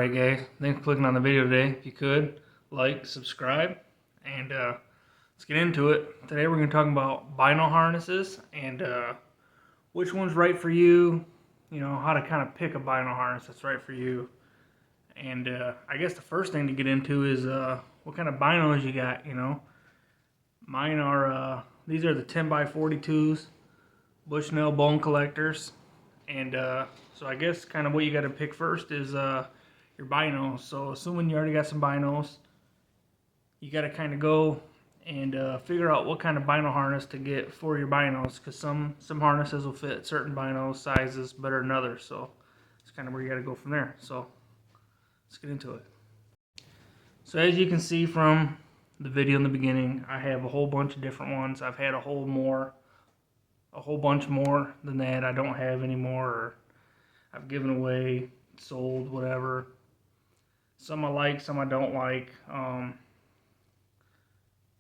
Alright guys, thanks for clicking on the video today. If you could, like, subscribe, and let's get into it. Today we're going to talk about Bino harnesses and which one's right for you, you know, how to kind of pick a Bino harness that's right for you. And I guess the first thing to get into is what kind of binos you got, you know. Mine are, these are the 10x42s, Bushnell bone collectors. And so I guess kind of what you got to pick first is your binos. So assuming you already got some binos, you got to kind of go and figure out what kind of bino harness to get for your binos, because some harnesses will fit certain binos sizes better than others. So it's kind of where you got to go from there. So let's get into it. So as you can see from the video in the beginning, I have a whole bunch of different ones. I've had a whole bunch more than that I don't have anymore, or I've given away, sold, whatever. Some I like, some I don't like.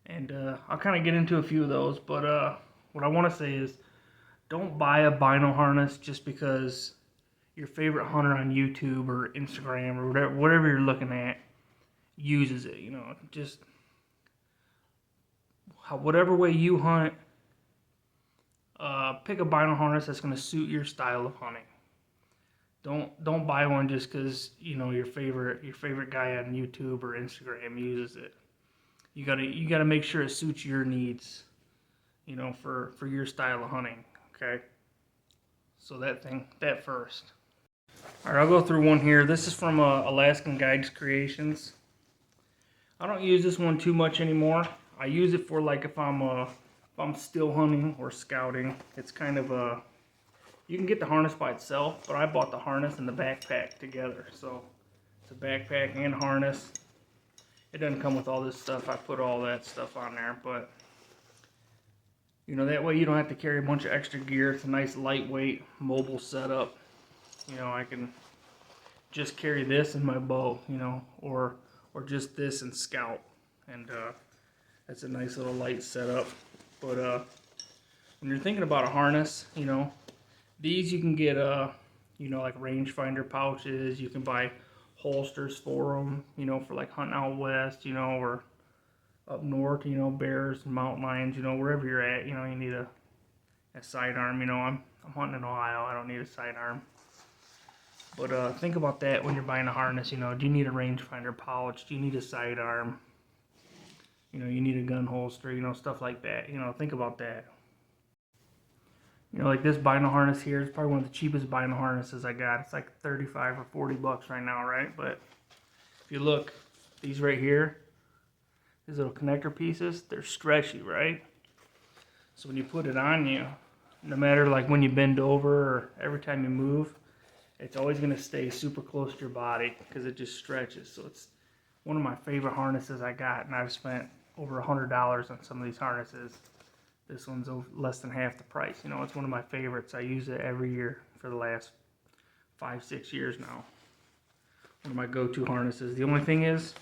And I'll kind of get into a few of those, but what I want to say is don't buy a bino harness just because your favorite hunter on YouTube or Instagram or whatever you're looking at uses it. You know, just whatever way you hunt, pick a bino harness that's going to suit your style of hunting. Don't buy one just because, you know, your favorite guy on YouTube or Instagram uses it. You gotta make sure it suits your needs, you know, for your style of hunting. Okay. So that first. All right, I'll go through one here. This is from Alaskan Guides Creations. I don't use this one too much anymore. I use it for like if I'm still hunting or scouting. It's kind of a, you can get the harness by itself, but I bought the harness and the backpack together. So it's a backpack and harness. It doesn't come with all this stuff. I put all that stuff on there, but you know, that way you don't have to carry a bunch of extra gear. It's a nice lightweight mobile setup. You know, I can just carry this and my bow, you know, or just this and scout. And that's a nice little light setup. But when you're thinking about a harness, you know, these you can get, you know, like rangefinder pouches. You can buy holsters for them, you know, for like hunting out west, you know, or up north, you know, bears and mountain lions, you know, wherever you're at, you know, you need a sidearm. You know, I'm hunting in Ohio. I don't need a sidearm. But think about that when you're buying a harness. You know, do you need a rangefinder pouch? Do you need a sidearm? You know, you need a gun holster, you know, stuff like that. You know, think about that. You know, like this bino harness here is probably one of the cheapest bino harnesses I got. It's like 35 or 40 bucks right now, right? But if you look, these right here, these little connector pieces, they're stretchy, right? So when you put it on you, no matter like when you bend over or every time you move, it's always going to stay super close to your body because it just stretches. So it's one of my favorite harnesses I got, and I've spent over $100 on some of these harnesses. This one's less than half the price. You know, it's one of my favorites. I use it every year for the last 5-6 years now. One of my go-to harnesses. The only thing is,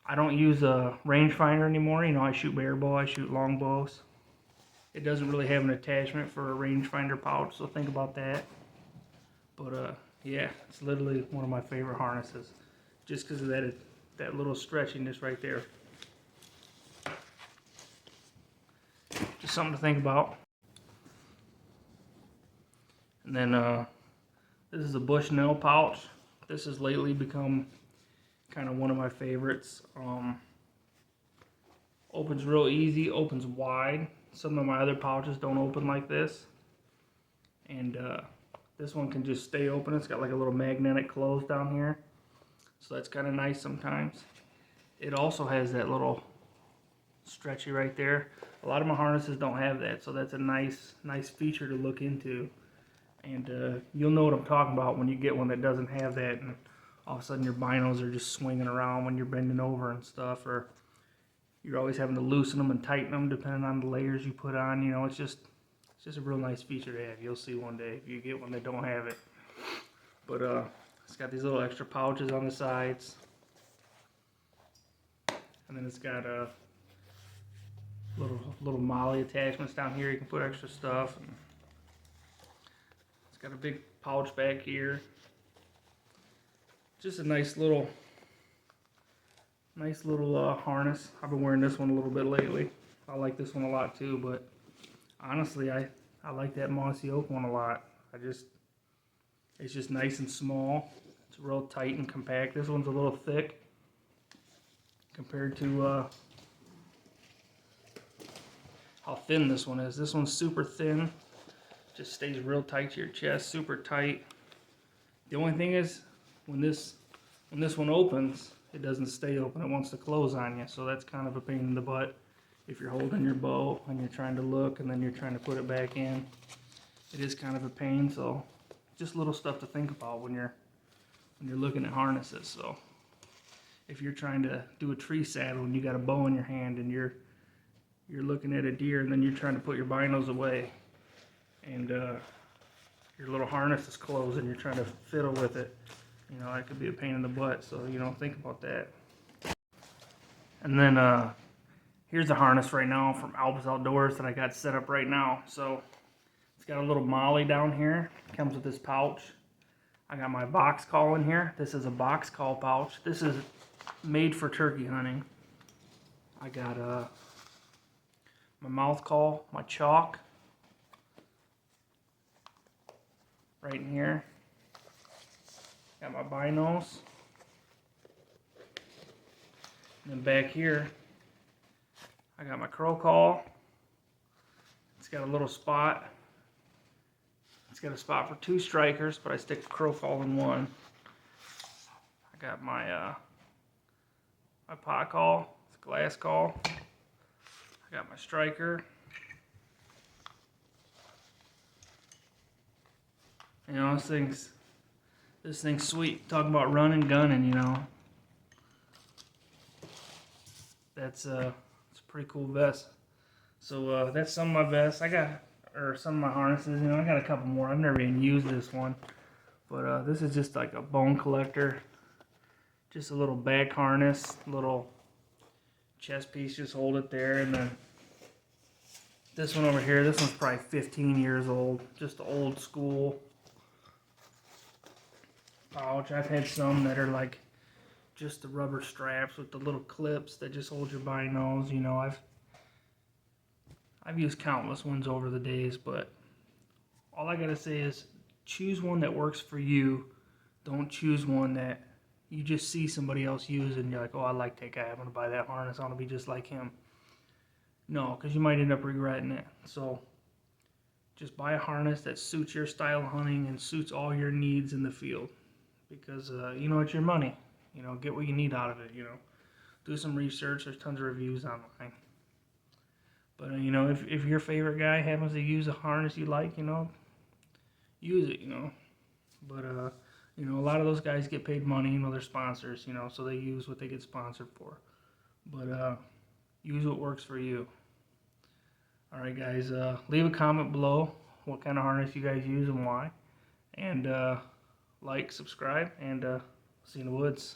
I don't use a rangefinder anymore. You know, I shoot barebow, I shoot longbows. It doesn't really have an attachment for a rangefinder pouch, so think about that. But yeah, it's literally one of my favorite harnesses, just because of that little stretchiness right there. Just something to think about. And then this is a Bushnell pouch. This has lately become kind of one of my favorites. Opens real easy, opens wide. Some of my other pouches don't open like this. And this one can just stay open. It's got like a little magnetic close down here. So that's kind of nice sometimes. It also has that little stretchy right there. A lot of my harnesses don't have that, so that's a nice feature to look into. And you'll know what I'm talking about when you get one that doesn't have that, and all of a sudden your binos are just swinging around when you're bending over and stuff, or you're always having to loosen them and tighten them depending on the layers you put on. You know, it's just a real nice feature to have. You'll see one day if you get one that don't have it. But it's got these little extra pouches on the sides, and then it's got little molly attachments down here. You can put extra stuff. And it's got a big pouch back here. just a nice little harness. I've been wearing this one a little bit lately. I like this one a lot too, but honestly, I like that mossy oak one a lot. It's just nice and small. It's real tight and compact. This one's a little thick compared to how thin this one is. This one's super thin. Just stays real tight to your chest, super tight. The only thing is, when this one opens, it doesn't stay open. It wants to close on you, so that's kind of a pain in the butt if you're holding your bow and you're trying to look and then you're trying to put it back in. It is kind of a pain, so just little stuff to think about when you're looking at harnesses. So if you're trying to do a tree saddle and you got a bow in your hand and you're looking at a deer and then you're trying to put your binos away and your little harness is closed and you're trying to fiddle with it, you know, that could be a pain in the butt. So, you know, think about that. And then here's a harness right now from Alps Outdoors that I got set up right now. So it's got a little molly down here. It comes with this pouch. I got my box call in here. This is a box call pouch. This is made for turkey hunting. I got my mouth call, my chalk right in here. Got my binos. And then back here, I got my crow call. It's got a little spot. It's got a spot for 2 strikers, but I stick the crow call in one. I got my my pot call. It's a glass call. I got my striker. You know, this thing's sweet. Talking about running, gunning, you know. It's a pretty cool vest. So that's some of my vests. Some of my harnesses. You know, I got a couple more. I've never even used this one, but this is just like a bone collector. Just a little back harness, little chest piece. Just hold it there, and then this one over here. This one's probably 15 years old. Just old school pouch. I've had some that are like just the rubber straps with the little clips that just hold your binos. You know, I've used countless ones over the days, but all I gotta say is choose one that works for you. Don't choose one that you just see somebody else use and you're like, oh, I like that guy, I'm gonna buy that harness, I wanna be just like him. No, because you might end up regretting it. So just buy a harness that suits your style of hunting and suits all your needs in the field, because you know, it's your money. You know, get what you need out of it. You know, do some research. There's tons of reviews online. But you know, if your favorite guy happens to use a harness you like, you know, use it. You know, but you know, a lot of those guys get paid money. You know, they're sponsors. You know, so they use what they get sponsored for. But use what works for you. All right, guys. Leave a comment below what kind of harness you guys use and why. And like, subscribe, and see you in the woods.